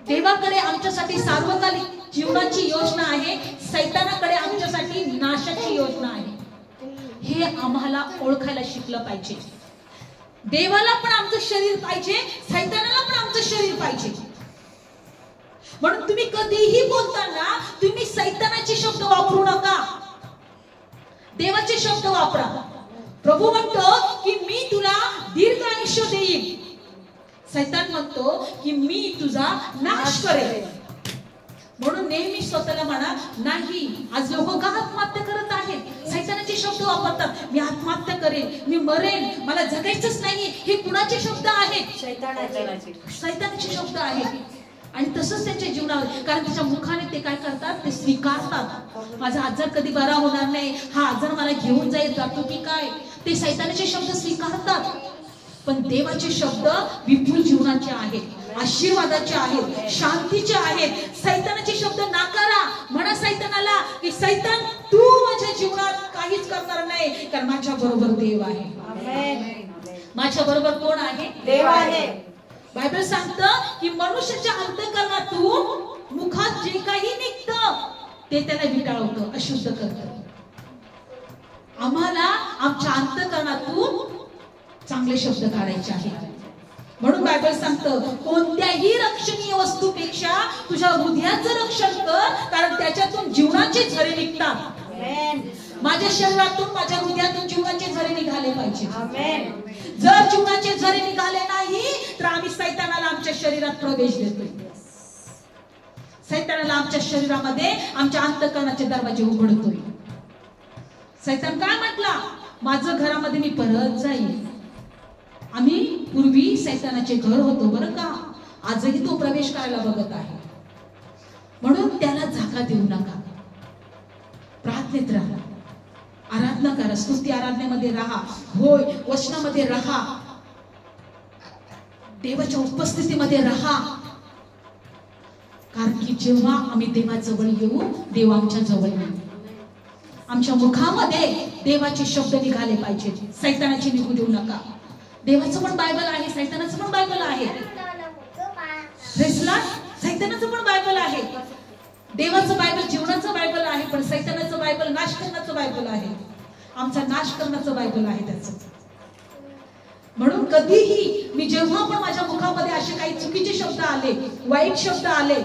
देवाकडे आमच्यासाठी सार्वकालिक जीवनाची योजना आहे, सैतानाकडे आमच्यासाठी नाशाची योजना आहे. हे आम्हाला ओळखायला शिकलं पाहिजे. देवाला पण आमचं शरीर पाहिजे, सैतानाला पण आमचं शरीर पाहिजे. म्हणून तुम्ही कधीही बोलताना तुम्ही सैतानाचे शब्द वापरू नका, देवाचे शब्द वापरा. प्रभू म्हणतो की मी तुला दीर्घ आयुष्य देईन, सैतान म्हणतो की मी तुझा नाश करेन. म्हणून नेहमी स्वतःला म्हणा, नाही. आज लोक का आत्महत्या करत आहेत? सैतानाचे शब्द वापरतात. मी आत्महत्या करेन, मी मरेन, मला जगायचंच नाही. हे कुणाचे शब्द आहेत? सैतानाचे शब्द आहेत. आणि तसंच त्यांच्या जीवनावर, कारण त्याच्या मुखाने ते काय करतात? ते स्वीकारतात. माझा आजार कधी बरा होणार नाही, हा आजार मला घेऊन जातो की काय, ते सैतानाचे शब्द स्वीकारतात. पण देवाचे शब्द विपुल जीवनाचे आहेत, आशीर्वादाचे आहेत, शांतीचे आहेत. सैतानाचे शब्द नाकारा. म्हणा सैतानाला की सैतान, तू माझ्या जीवनात काहीच करणार नाही, कारण माझ्या बरोबर देव आहे. माझ्या बरोबर कोण आहे? देव आहे. बायबल सांगतं की मनुष्याच्या अंतःकरणातून मुखात जे काही निघतं ते त्याला विटाळवतं, अशुद्ध करतं. आम्हाला आमच्या अंतःकरणातून चांगले शब्द काढायचे आहेत. म्हणून बायबल सांगतं, कोणत्याही रक्षणीय वस्तूपेक्षा तुझ्या हृदयाचं रक्षण कर, कारण त्याच्यातून जीवनाचे झरे निघतात. माझ्या शरीरातून, माझ्या हृदयातून जीवनाचे झरे निघाले पाहिजे. जर जीवनाचे झरे निघाले नाही तर आम्ही सैतानाला आमच्या शरीरात प्रवेश देतोय. सैतानाला आमच्या शरीरामध्ये, आमच्या अंतःकरणाचे दरवाजे उघडतोय. सैतान काय म्हटला? माझं घरामध्ये मी परत जाईल. आम्ही पूर्वी सैतानाचे घर होतो बरं का, आजही तो प्रवेश करायला बघत आहे. म्हणून त्याला जागा देऊ नका. प्रार्थनेत राहा, आराधना करा, स्तुती आराधनेमध्ये राहा, होय वचनामध्ये राहा, देवाच्या उपस्थितीमध्ये राहा. कारण की जेव्हा आम्ही देवाजवळ येऊ, देव आमच्या जवळ येईल. आमच्या मुखामध्ये देवाचे शब्द निघाले पाहिजे, सैतानाचे निघू देऊ नका. देवाचं पण बायबल आहे, सैतानाचं पण बायबल आहे. सैतानाचं पण बायबल आहे. देवाचं बायबल जीवनाचं बायबल आहे, पण सैतानाचं बायबल नाश करण्याचं बायबल आहे. आमचा नाश करण्याचं बायबल आहे त्याचं. म्हणून कधीही मी जेव्हा पण माझ्या मुखामध्ये असे काही चुकीचे शब्द आले, वाईट शब्द आले,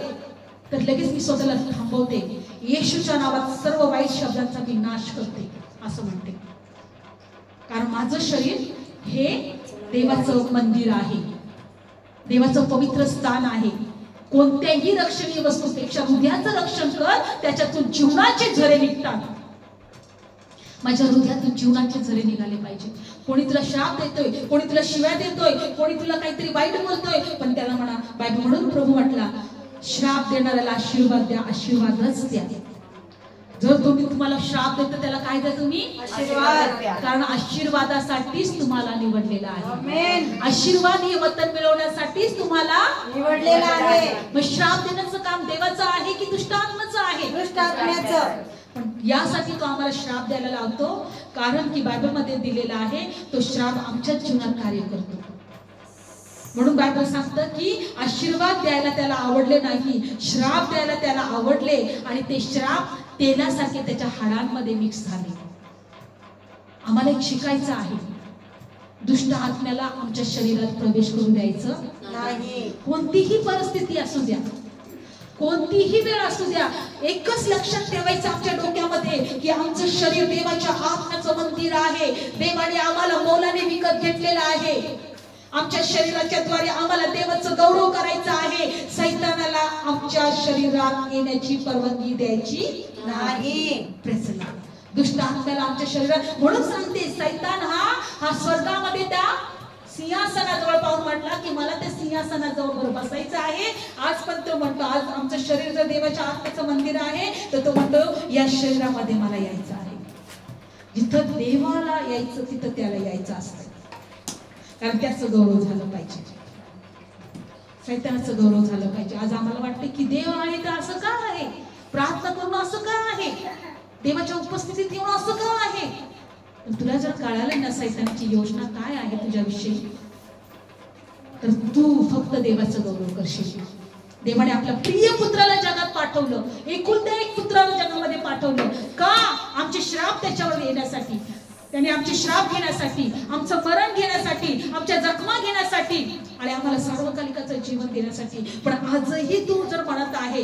तर लगेच मी स्वतःला थांबवते. येशूच्या नावात सर्व वाईट शब्दांचा मी नाश करते असं म्हणते. कारण माझं शरीर हे देवाचं मंदिर आहे, देवाचं पवित्र स्थान आहे. कोणत्याही रक्षणीय वस्तूपेक्षा हृदयाचं रक्षण कर, त्याच्यातून जीवनाचे झरे निघतात. माझ्या हृदयातून जीवनाचे झरे निघाले पाहिजे. कोणी तुला श्राप देतोय, कोणी तुला शिव्या देतोय, कोणी तुला काहीतरी वाईट बोलतोय, पण त्याला म्हणा, बायबल म्हणून प्रभू म्हटला, श्राप देणाऱ्याला आशीर्वाद द्या, आशीर्वादच द्या. जर तुम्हाला श्राप देतो त्याला काय द्या तुम्ही? आशीर्वाद द्या. कारण आशीर्वादासाठीच तुम्हाला निवडलेला आहे. आमेन. आशीर्वाद हे वतन मिळवण्यासाठीच तुम्हाला निवडलेला आहे. मग श्राप देण्याचं काम देवाचं आहे की दुष्टात्म्याचं आहे? दुष्टात्म्याचं. पण यासाठी तो आम्हाला श्राप द्यायला लावतो, कारण की बायबल मध्ये दिलेला आहे तो श्राप आमच्या जीवनात कार्य करतो. म्हणून बायबल सांगतं की आशीर्वाद द्यायला त्याला आवडले नाही, श्राप द्यायला त्याला आवडले, आणि ते श्राप तेलासारखे त्याच्या हाडांमध्ये मिक्स झाले. आम्हाला एक शिकायचं आहे, दुष्ट आत्म्याला आमच्या शरीरात प्रवेश करू द्यायचं नाही. कोणतीही परिस्थिती असू द्या, कोणतीही वेळ असू द्या, एकच लक्षात ठेवायचं आमच्या डोक्यामध्ये की आमचं शरीर देवाच्या आत्म्याचं मंदिर आहे. देवाने आम्हाला मोलाने विकत घेतलेलं आहे. आमच्या शरीराच्या द्वारे आम्हाला देवाचं गौरव करायचं आहे. सैतानाला आमच्या शरीरात येण्याची परवानगी द्यायची नाही. Praise Lord. दुष्ट आत्म्याला आमच्या शरीरात, म्हणून सांगते सैतान हा स्वर्गामध्ये त्या सिंहासनाजवळ पाहून म्हटला की मला त्या सिंहासनाजवळ बसायचं आहे. आज पण तो म्हणतो, आज आमचं शरीर जर देवाच्या आत्म्याचं मंदिर आहे, तर तो म्हणतो या शरीरामध्ये मला यायचं आहे. जिथं देवाला यायचं तिथं त्याला यायचं असतं, कारण त्याचं गौरव झालं पाहिजे, सैतानाचं गौरव झालं पाहिजे. आज आम्हाला वाटतं की देव आहे तर असं का आहे, प्रार्थना करून असं का आहे, देवाच्या उपस्थितीत येऊन असं का आहे. पण तुला जर कळालं ना सैतानाची योजना काय आहे तुझ्याविषयी, तर तू फक्त देवाचं गौरव करशील. देवाने आपल्या प्रिय पुत्राला जगात पाठवलं, एकुलत्या एक पुत्राला जगामध्ये पाठवलं का? आमचे श्राप त्याच्यावर येण्यासाठी, त्याने आमचे श्राप घेण्यासाठी, आमचं मरण घेण्यासाठी, आमच्या जखमा घेण्यासाठी, आणि आम्हाला सार्वकालिकाचं जीवन देण्यासाठी. पण आजही तू जर म्हणत आहे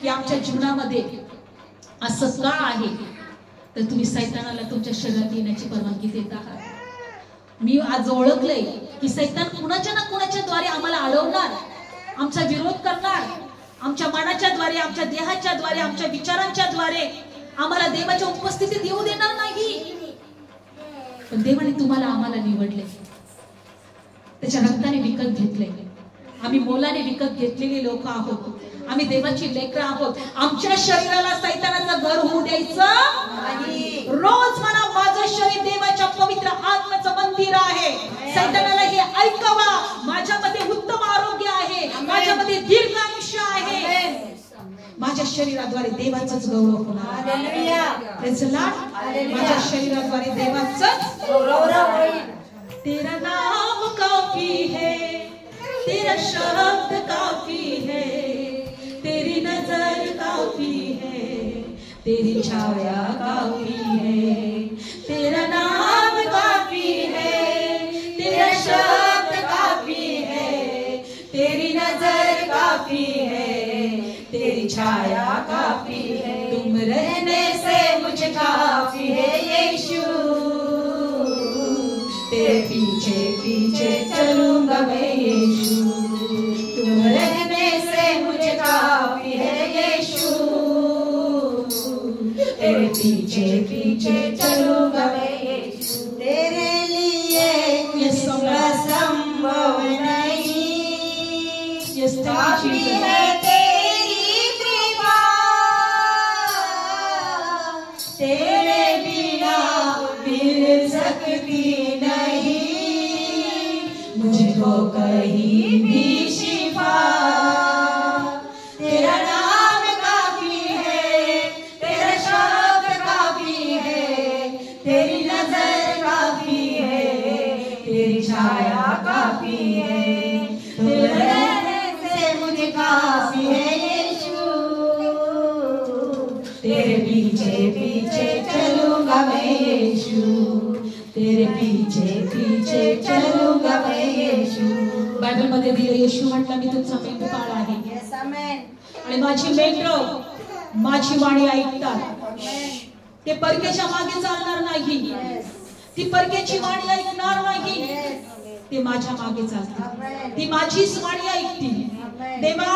की आमच्या जीवनामध्ये असं का आहे, तर तुम्ही सैतानाला तुमच्या शरीरात येण्याची परवानगी देत आहात. मी आज ओळखलंय की सैतान कुणाच्या ना कुणाच्या द्वारे आम्हाला अडवणार, आमचा विरोध करणार, आमच्या मनाच्या द्वारे, आमच्या देहाच्या द्वारे, आमच्या विचारांच्या द्वारे आम्हाला देवाच्या उपस्थितीत येऊ देणार नाही. पण देवाने तुम्हाला आम्हाला निवडले, त्याच्या रक्ताने विकत घेतले. आम्ही मोलाने विकत घेतलेले लोक आहोत, आम्ही देवाची लेकरं आहोत. आमच्या शरीराला सैतानाचं घर होऊ द्यायचं नाही. रोज म्हणा, माझं शरीर देवाच्या पवित्र आत्म्याचं मंदिर आहे. सैतानाला हे ऐकावा, माझ्यामध्ये उत्तम आरोग्य आहे, माझ्यामध्ये दीर्घ आयुष्य आहे, माझ्या शरीराद्वारे देवाचंच गौरव होणार. Praise Lord. माझ्या शरीराद्वारे देवाचंच गौरव होईल. तेरा नाम काफी है, तेरा शब्द काफी है, तेरी नजर काफी है, तेरी छाया काफी है. तेरा नाम काफी है, तेरा शब्द काफी है, तेरी नजर काफी है, तेरी छाया काफी है. तुम रहने से मुझे काफी है यीशु, तेरे पीछे पीछे चलूंगा मैं यीशु. तुम रहने से मुझे काफी है यीशु, तेरे पीछे पीछे चलूंगा मैं यीशु. तेरे लिए कुछ असंभव नहीं, काफी है तेरी कृपा, तेरे बिना मिल सकती नहीं मुझको कहीं भी शिफा. तेरा नाम काफी है, तेरा शब्द काफी है, तेरी नजर काफी है, तेरी छाया काफी है. तेरे रहने से मुझे काफी है यीशु, तेरे पीछे पीछे चलूंगा मैं यीशु, तेरे पीछे पीछे चलूंगा मैं यीशु. बायबल मध्ये दिले, येशू म्हटला मी तुमचा मेंढपाळ आहे. Yes, amen. आणि माझी मेंढरं माझी वाणी ऐकतात. ते परक्याच्या मागे चालणार नाही, ती परक्याची वाणी ऐकणार नाही, ते माझ्या मागे चालतात, ती माझीच वाणी ऐकतील. देवा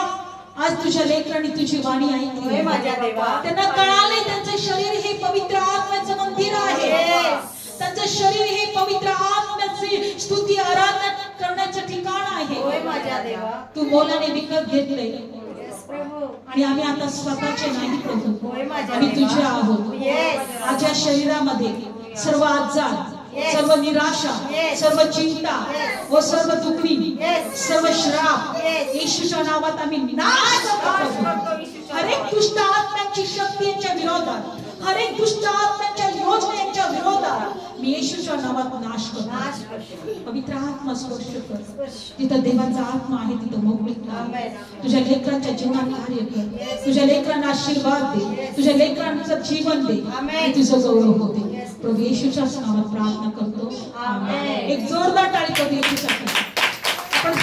आज तुझ्या लेकरांनी तुझी वाणी होय ऐकली, माझ्या देवा. त्यांना कळाले त्यांचं शरीर हे पवित्र आत्म्याचं मंदिर आहे. त्यांचं शरीर हे पवित्र आत्म्याची स्तुती आराधना करण्याचं ठिकाण आहे. होय माझ्या देवा. तू मोलाने विकत घेतलंय येस प्रभू. आणि आम्ही आता स्वतःचे नाही प्रभू, होय माझ्या आम्ही देवा. तुझे आहोत. येस. आज या शरीरामध्ये सर्व आजार, Yes. सर्व निराशा, Yes. सर्व चिंता Yes. व सर्व दुखणी, Yes. सर्व श्राप Yes. येशूच्या नावात आम्ही नाश करतो. करतो येशूच्या हर एक दुष्ट आत्म्याची शक्ती यांच्या विरोधात, हर एक दुष्ट आत्म्याच्या योजना यांच्या विरोधात मी येशूच्या नावात नाश करतो. नाश करतो. पवित्र आत्मा स्पर्श कर. स्पर्श. जिथं देवाचा आत्मा आहे तिथं मोकळीक कर. आमेन. तुझ्या लेकरांच्या जीवनात कार्य कर. Yes. तुझ्या लेकरांना आशीर्वाद दे. Yes. तुझ्या लेकरांचं जीवन दे. आमेन. आणि तुझं गौरव होते. Yes. प्रभू येशूच्याच नावात प्रार्थना करतो. आमेन. एक जोरदार टाळी करू येशूसाठी. आपण